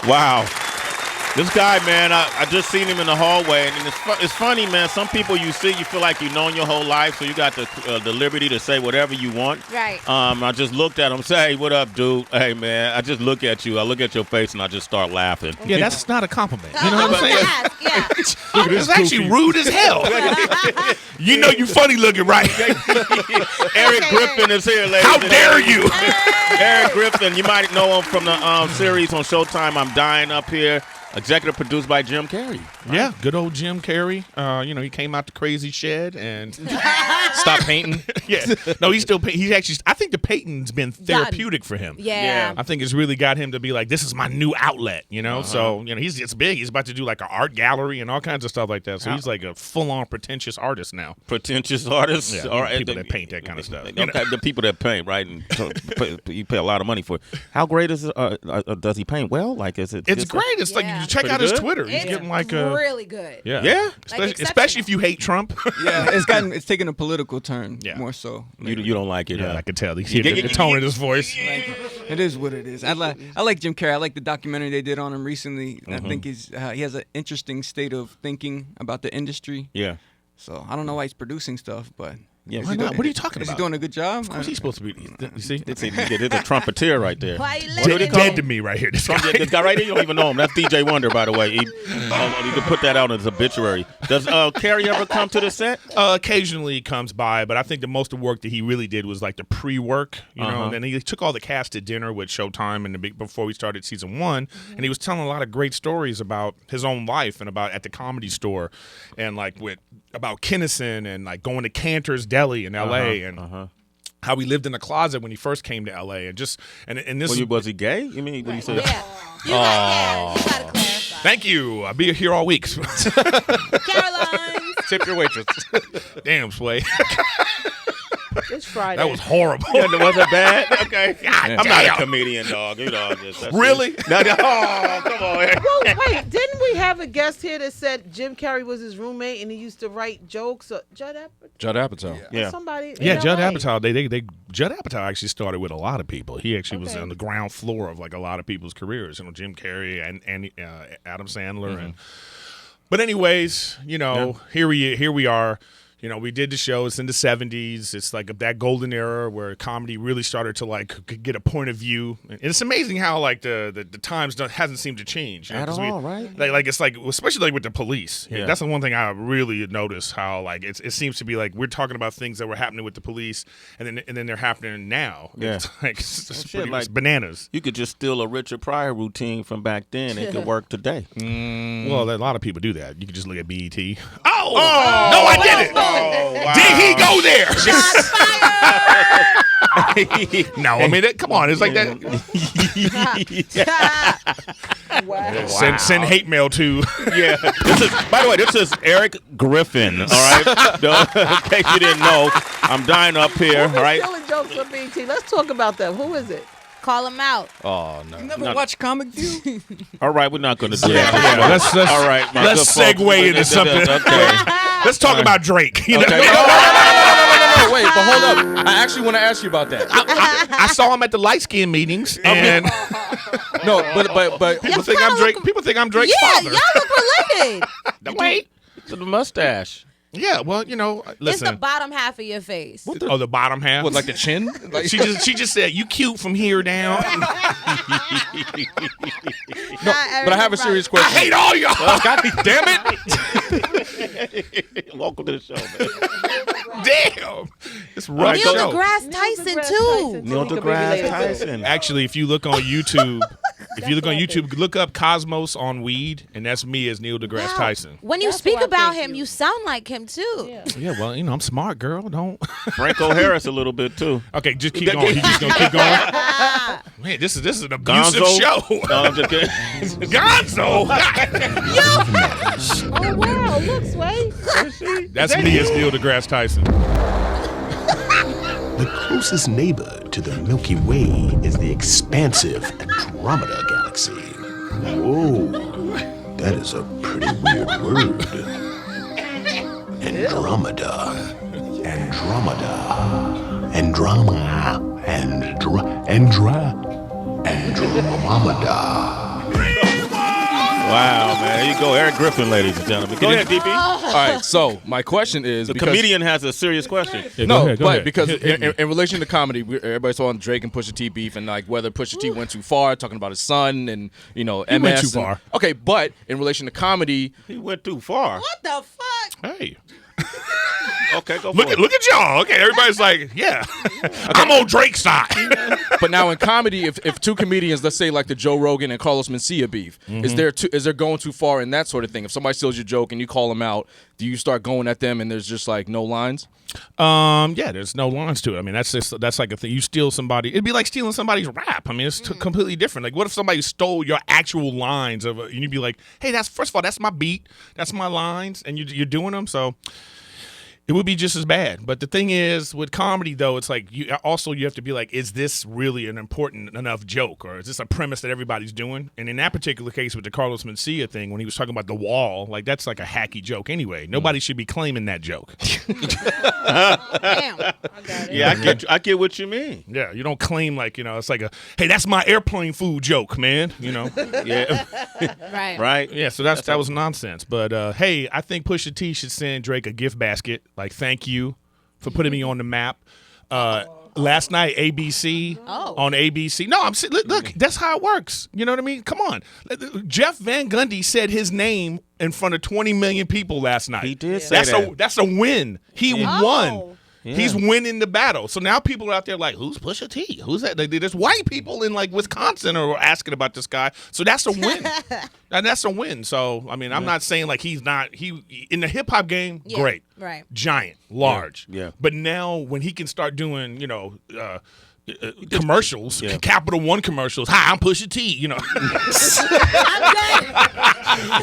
Wow. This guy, man, I just seen him in the hallway, and it's funny, man. Some people you see, you feel like you've known your whole life, so you got the liberty to say whatever you want. Right. I just looked at him, say, "Hey, what up, dude? Hey, man." I just look at you. I look at your face, and I just start laughing. Yeah, that's not a compliment. You know what I'm saying? Yeah. It's actually rude as hell. You know you funny looking, right? Erik Griffin is here, ladies. How dare you? Erik Griffin, you might know him from the series on Showtime, I'm Dying Up Here. Executive produced by Jim Carrey. Right? Yeah, good old Jim Carrey. He came out the crazy shed and stopped painting. Yeah, no, he's still painting. I think the painting's been therapeutic for him. Yeah. I think it's really got him to be like, this is my new outlet. So it's big. He's about to do like an art gallery and all kinds of stuff like that. So he's like a full-on pretentious artist now. Pretentious artist, yeah, or people that paint that kind of stuff. Okay, the people that paint, right? And you pay a lot of money for it. How great is it? Does he paint well? Like, is it? It's great. It's like you check out his Twitter. He's getting like a really good. Yeah. Like Especially if you hate Trump. Yeah, it's taken a political turn more so. You don't like it. Yeah, I can tell. The tone of his voice. It is what it is. I like Jim Carrey. I like the documentary they did on him recently. I think he has an interesting state of thinking about the industry. Yeah. So I don't know why he's producing stuff, but yeah, why not? What are you talking about? Is he doing a good job? Of course he's supposed to be. You see? It's a trumpeter right there. Why you Dead to me right here. This guy right there, you don't even know him. That's DJ Wonder, by the way. You can put that out as obituary. Does Carrey ever come to the set? Occasionally he comes by, but I think the most of the work that he really did was like the pre-work, and then he took all the cast to dinner with Showtime before we started season 1, and he was telling a lot of great stories about his own life and about at the Comedy Store, and like about Kinnison and like going to Cantor's Deli in L.A. and how he lived in a closet when he first came to L.A. and this was he gay? You mean when you said that? You gotta clarify. Thank you. I'll be here all week. Caroline. Tip your waitress. Damn, Sway. It's Friday. That was horrible. Was it bad? Okay. I'm not a comedian, dog. Really? No, oh, come on. Well, wait, didn't we have a guest here that said Jim Carrey was his roommate and he used to write jokes? Judd Apatow. Yeah. Somebody. Yeah, Judd Apatow. Judd Apatow actually started with a lot of people. He actually was on the ground floor of like a lot of people's careers. Jim Carrey and Adam Sandler. But anyways, here we are. We did the show. It's in the 70s. It's like that golden era where comedy really started to like get a point of view. And it's amazing how like the times hasn't seemed to change at all, right? Like it's like, especially like with the police. Yeah. That's the one thing I really noticed, how like it seems to be like we're talking about things that were happening with the police, and then they're happening now. Yeah. It's like it's like bananas. You could just steal a Richard Pryor routine from back then. It could work today. Well, a lot of people do that. You could just look at BET. Oh no, I did it. Oh, wow. Did he go there? No, I mean, come on. It's like that. Wow. Send hate mail to. Yeah. By the way, this is Erik Griffin, all right? In case you didn't know, I'm dying up here, all right? Stealing jokes on BT. Let's talk about them. Who is it? Call him out. Oh, no. You never watch Comic View? All right, we're not going to do that. Yeah, let's all right, let's segue into something. Okay. Let's talk about Drake. Okay. No, wait, but hold up. I actually want to ask you about that. I saw him at the light skin meetings, and No, but people think I'm Drake. People think I'm Drake's Yeah, father. y'all look related. Wait. To the mustache. Yeah, well, It's listen. the bottom half of your face. The bottom half. what, like the chin? Like, She just said you cute from here down. but I have a serious I question. hate all y'all. God damn it! Welcome to the show, man. Damn, it's rough Neil show. deGrasse Tyson, too. Neil deGrasse Tyson. Actually, if you look on YouTube, look up Cosmos on weed, and that's me as Neil deGrasse Wow. Tyson. When you That's speak who I about think him, you- you sound like him, too. Yeah. Yeah, well, I'm smart, girl. Don't. Franco Harris a little bit, too. Okay, just keep going. He's just gonna keep going. Man, this is an abusive Gonzo. show. No, I'm just kidding. Gonzo. Oh, wow. Look, Sway. That's me as Neil deGrasse Tyson. The closest neighbor to the Milky Way is the expansive Andromeda Galaxy. Whoa, that is a pretty weird word. Andromeda. Andromeda. Wow, man. Here you go, Erik Griffin, ladies and gentlemen. Go ahead, DP. All right, so my question is The because comedian has a serious question. Yeah, no, go but ahead. because Hit me. in relation to comedy, everybody's on Drake and Pusha T beef, and like whether Pusha T went too far, talking about his son, and He MS. went too far. Okay, but in relation to comedy, He went too far. What the fuck? Hey. Okay, go for Look it. at y'all. Okay, everybody's like, yeah. I'm on Drake's side. but now in comedy, if two comedians, let's say like the Joe Rogan and Carlos Mencia beef, is there going too far in that sort of thing? If somebody steals your joke and you call them out, do you start going at them and there's just like no lines? Yeah, there's no lines to it. I mean, that's like a thing. You steal somebody, it'd be like stealing somebody's rap. I mean, it's completely different. Like, what if somebody stole your actual lines and you'd be like, hey, first of all, that's my beat, that's my lines, and you're doing them, so it would be just as bad. But the thing is, with comedy, though, it's like you have to be like, is this really an important enough joke, or is this a premise that everybody's doing? And in that particular case, with the Carlos Mencia thing, when he was talking about the wall, like that's like a hacky joke anyway. Nobody should be claiming that joke. Damn. I got it. Yeah, I get what you mean. Yeah, you don't claim like, it's like hey, that's my airplane food joke, man. Yeah, Right. right. Yeah, so that was nonsense. But hey, I think Pusha T should send Drake a gift basket. Like, thank you for putting me on the map. Last night, ABC on ABC. No, look, that's how it works. You know what I mean? Come on. Jeff Van Gundy said his name in front of 20 million people last night. He did say that. That's a win. He won. Yeah. He's winning the battle. So now people are out there like, who's Pusha T? Who's that? There's white people in like Wisconsin are asking about this guy. So that's a win. And that's a win. So, I mean, I'm not saying like he in the hip hop game, great. Right. Giant, large. Yeah. But now when he can start doing, commercials, Yeah. Capital One commercials. Hi, I'm Pusha T. I'm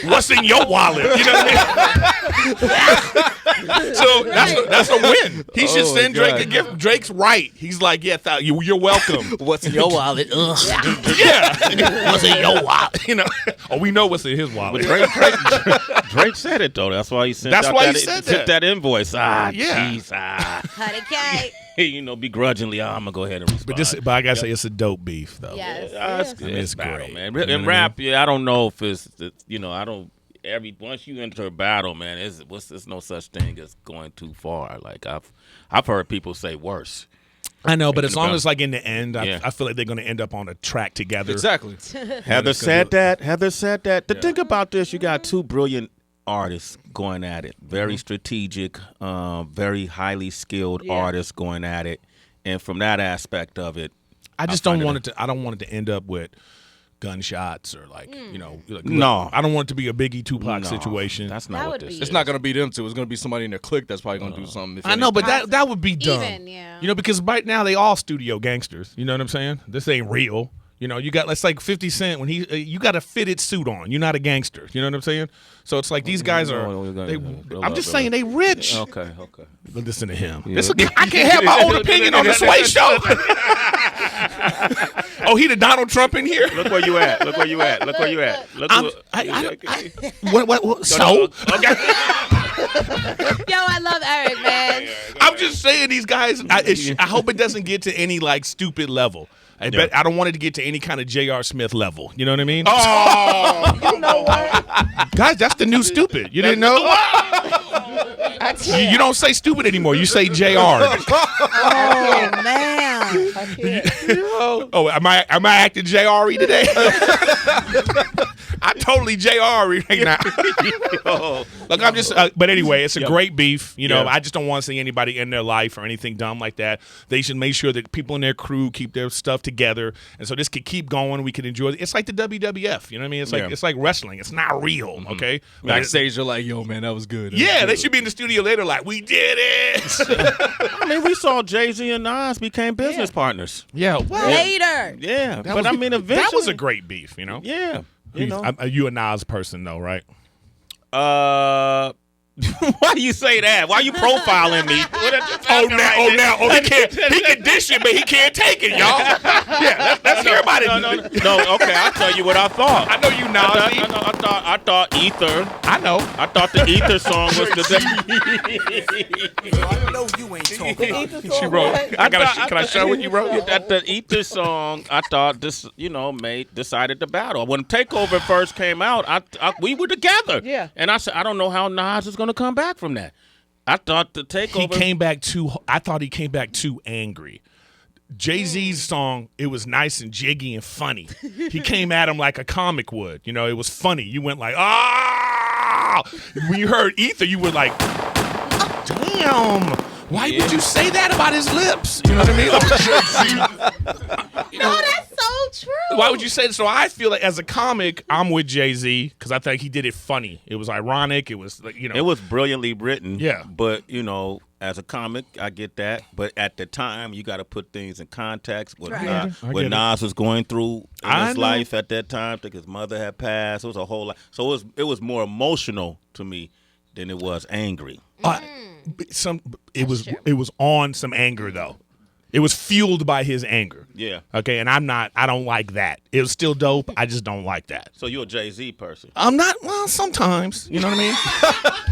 good. What's in your wallet? You know what I mean? So that's a win. He should send Drake a gift. Drake's right. He's like, yeah, you're welcome. What's in your wallet? Ugh. Yeah. What's in your wallet? Oh, we know what's in his wallet. Drake said it though. That's why he sent. That's out why that, he said sent that invoice. Yeah. Jeez. Honey cake. Begrudgingly, I'm gonna go ahead and respond. But I gotta say, it's a dope beef though. Yes. It's good. I mean, it's It's battle, great. man. You know In what I rap, I don't know if it's, I don't. Once you enter a battle, man, there's no such thing as going too far. Like I've heard people say worse. I know, but as long about- as like in the end, Yeah. I feel like they're gonna end up on a track together. Exactly. Heather said that. The thing about this, you got two brilliant artists going at it. Very strategic, very highly skilled artists going at it. And from that aspect of it, I just don't want it to. I don't want it to end up with gunshots or like No. I don't want it to be a Biggie Tupac situation. That's That not what would this be- is. It's not gonna be them two. It's gonna be somebody in their clique that's probably gonna do something. If I know, but anything. that would be dumb. Even, yeah. Because right now they all studio gangsters. You know what I'm saying? This ain't real. You got it's like 50 Cent when you got a fitted suit on. You're not a gangster. You know what I'm saying? So it's like these guys are. I'm just saying they rich. Okay. Listen to him. I can't have my own opinion on the Sway Show. Oh, he the Donald Trump in here. Look where you at. Look. What? So? Okay. Yo, I love Erik, man. I'm just saying these guys. I hope it doesn't get to any like stupid level. I bet I don't want it to get to any kind of J.R. Smith level. You know what I mean? Oh, You know what? Guys, that's the new stupid. You didn't know? You don't say stupid anymore. You say J.R. Oh man. I can't. Oh, am I acting J.R.y today? I totally J.R.y right now. Look, I'm just. But anyway, it's a great beef. I just don't want to see anybody in their life or anything dumb like that. They should make sure that people in their crew keep their stuff together, and so this could keep going. We could enjoy it. It's like the WWF. You know what I mean? It's like wrestling. It's not real. Okay. backstage, you're like, "Yo, man, that was good." Yeah, they should be in the studio later, like, we did it. I mean, we saw Jay-Z and Nas became business partners. Yeah, well, Later. Yeah, that but I mean, eventually that was a great beef. Yeah, You a Nas person though, right? Why you say that? Why you profiling me? He can dish it, but he can't take it, y'all. Yeah, let's hear about it. No, okay, I'll tell you what I thought. I know you Nazi. I thought Ether. I know. I thought the Ether song was the. I know you ain't talking. She wrote. Can I show what you wrote? That the Ether song, I thought this, decided the battle. When Takeover first came out, we were together. Yeah. And I said, I don't know how Nas is going to come back from that. I thought the Takeover. I thought he came back too angry. Jay-Z's song, it was nice and jiggy and funny. He came at him like a comic would. It was funny. You went like, ah! When you heard Ether, you were like, damn. Why would you say that about his lips? You know what I mean? No, that's so true. Why would you say that? So I feel like as a comic, I'm with Jay-Z because I think he did it funny. It was ironic. It was It was brilliantly written. Yeah. But, as a comic, I get that. But at the time, you got to put things in context. What Nas was going through in his life at that time. I think his mother had passed. It was a whole lot. So it was more emotional to me than it was angry. It was on some anger though. It was fueled by his anger. Yeah. Okay, and I don't like that. It was still dope. I just don't like that. So you're a Jay-Z person? I'm not. Well, sometimes. You know what I mean?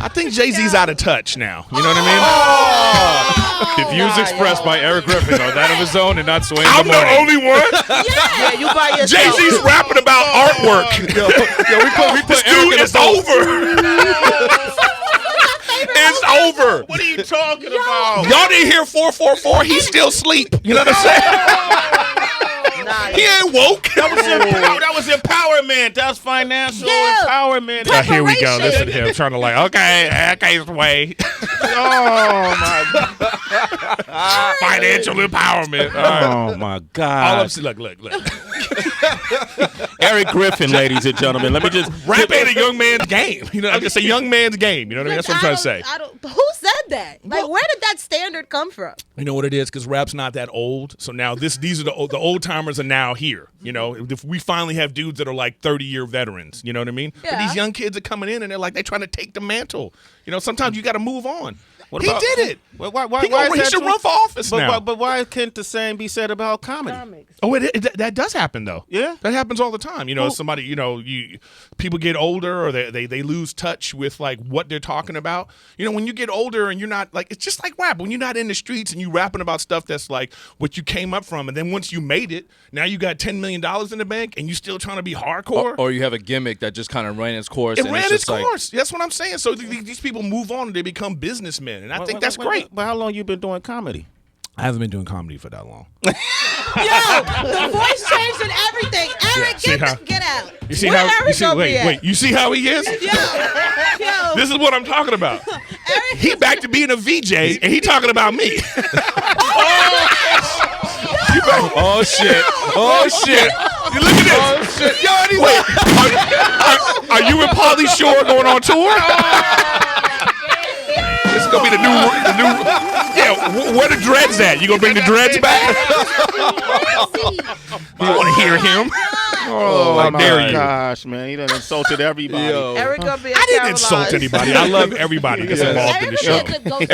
I think Jay-Z's out of touch now. You know what I mean? The views expressed by Erik Griffin are that of his own and not swaying I'm the morning. the only one. Yeah, you by yourself. Jay-Z's rapping about artwork. we put This dude, it's over. It's over. What are you talking about? Y'all didn't hear 444. He's still asleep. You know what I'm saying? He ain't woke. That was empowerment. That's financial empowerment. Here we go. Listen to him trying to okay, sway. Oh my God. Financial empowerment. Oh my God. Look. Erik Griffin, ladies and gentlemen. Let me just rap ain't a young man's game. It's a young man's game. You know what I mean? That's what I'm trying to say. Who said that? Like, where did that standard come from? You know what it is? Because rap's not that old. So now these are the old timers are now here. If we finally have dudes that are like 30-year veterans. You know what I mean? Yeah. But these young kids are coming in and they're trying to take the mantle. Sometimes you got to move on. He did it. Well, why he should run for office now. But why can't the same be said about comedy? Oh, that does happen though. Yeah, that happens all the time. Somebody, people get older or they lose touch with like what they're talking about. When you get older and you're not like, it's just like rap. When you're not in the streets and you rapping about stuff that's like what you came up from, and then once you made it, now you got $10 million in the bank and you still trying to be hardcore. Or you have a gimmick that just kind of ran its course. It ran its course. That's what I'm saying. So these people move on and they become businessmen, and I think that's great. But how long you been doing comedy? I haven't been doing comedy for that long. Yo, the voice changed and everything. Eric, get out. You see how? You see how he is? Yo. This is what I'm talking about. Eric, he back to being a VJ, and he talking about me. Oh shit! Oh shit! You look at this. Oh shit! Yo, anyway, are you and Pauly Shore going on tour? This is gonna be the new. Yeah, where the dreads at? You gonna bring the dreads back? I want to hear him. Oh, my dare gosh, man! He done insulted everybody. Eric gonna be I didn't insult anybody. I love everybody that's involved in the show,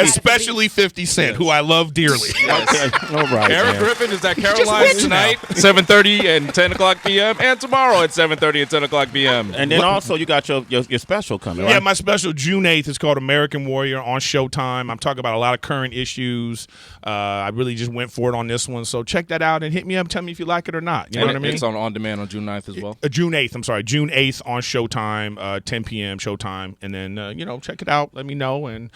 especially 50 Cent, who I love dearly. Okay. All right, Erik Griffin is at Caroline's tonight, 7:30 and 10 o'clock p.m., and tomorrow at 7:30 and 10 o'clock p.m. And then also you got your special coming. Right? Yeah, my special June 8th is called American Warrior on Showtime. I'm talking about a lot of current issues. I really just went for it on this one, so check that out and hit me up. Tell me if you like it or not. You know what I mean? It's on demand on June 9th as well. June 8th. I'm sorry, June 8th on Showtime, 10 p.m. Showtime, and then check it out. Let me know and.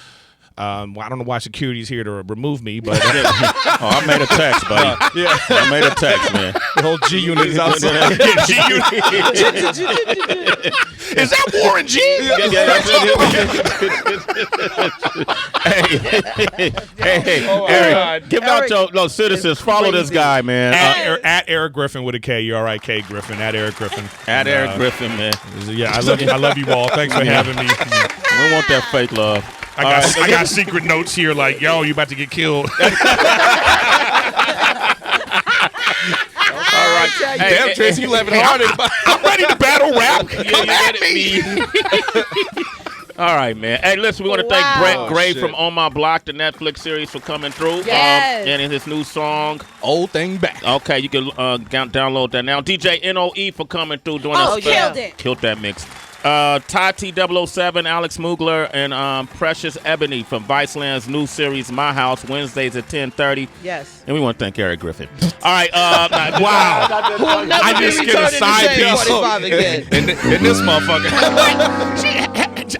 I don't know why security's here to remove me, but I made a text, buddy. Yeah, I made a text, man. The whole G unit is outside. G unit. Is that Warren G? Hey, Eric, give out your citizens. Follow this guy, man. At Erik Griffin with a K. You're all right, K Griffin. At Erik Griffin. At Erik Griffin, man. Yeah, I love you all. Thanks for having me. We want that fake love. I got secret notes here like, yo, you about to get killed. All right. Damn, Tracy, you laughing hard. I'm ready to battle rap. Come at me. All right, man. Hey, listen, we want to thank Wow. Brent Gray shit. from On My Block, the Netflix series, for coming through. Yes. And in his new song. Old thing back. Okay, you can download that now. DJ NOE for coming through doing Oh, us. killed it. Killed that mix. Tati 007, Alex Mugler, and Precious Ebony from Viceland's new series, My House, Wednesdays at 10:30. Yes. And we want to thank Erik Griffin. All right. Wow. Who will never I be just get a returning to side Shade piece. 45 again. And this motherfucker.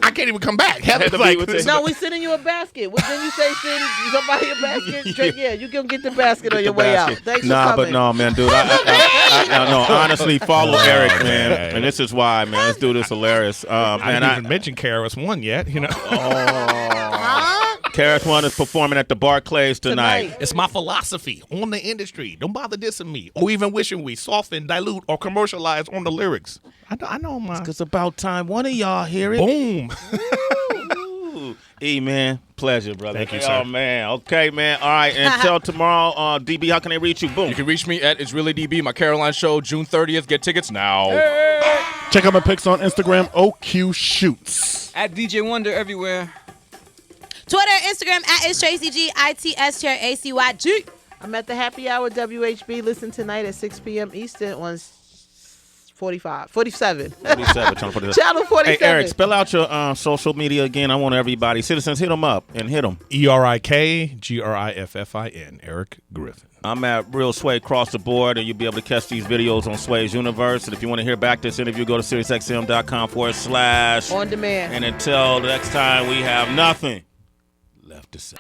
I can't even come back. Had to be with this. No, we sending you a basket. Well, then you say send somebody a basket. Yeah, you can get the basket on your The way out. basket. Thanks Nah, for but coming. no, man, dude. I no, honestly, follow Eric, man. man. And this is why, man. This dude is hilarious. I Man, didn't even mention Karis One yet. You know, Karis One is performing at the Barclays tonight. it's my philosophy on the industry. Don't bother dissing me, or even wishing we soften, dilute, or commercialize on the lyrics. I know my It's about time one of y'all hear it. boom. Ooh. E, man, pleasure, brother. Thank you, Oh, sir. man. Okay, man. All right. Until tomorrow, DB, how can they reach you? Boom. You can reach me at It's Really DB, my Caroline show, June 30th. Get tickets now. Check out my pics on Instagram, OQ Shoots. At DJ Wonder everywhere. Twitter, Instagram, at It's Tracy G, ITS ACYG. I'm at the Happy Hour WHB. Listen tonight at 6 p.m. Eastern on 47. 47, channel 47. Channel 47. Hey, Eric, spell out your social media again. I want everybody, citizens, hit them up and hit them. ErikGriffin, Erik Griffin. I'm at Real Sway across the board, and you'll be able to catch these videos on Sway's Universe. And if you want to hear back this interview, go to SiriusXM.com/. On demand. And until next time, we have nothing left to say.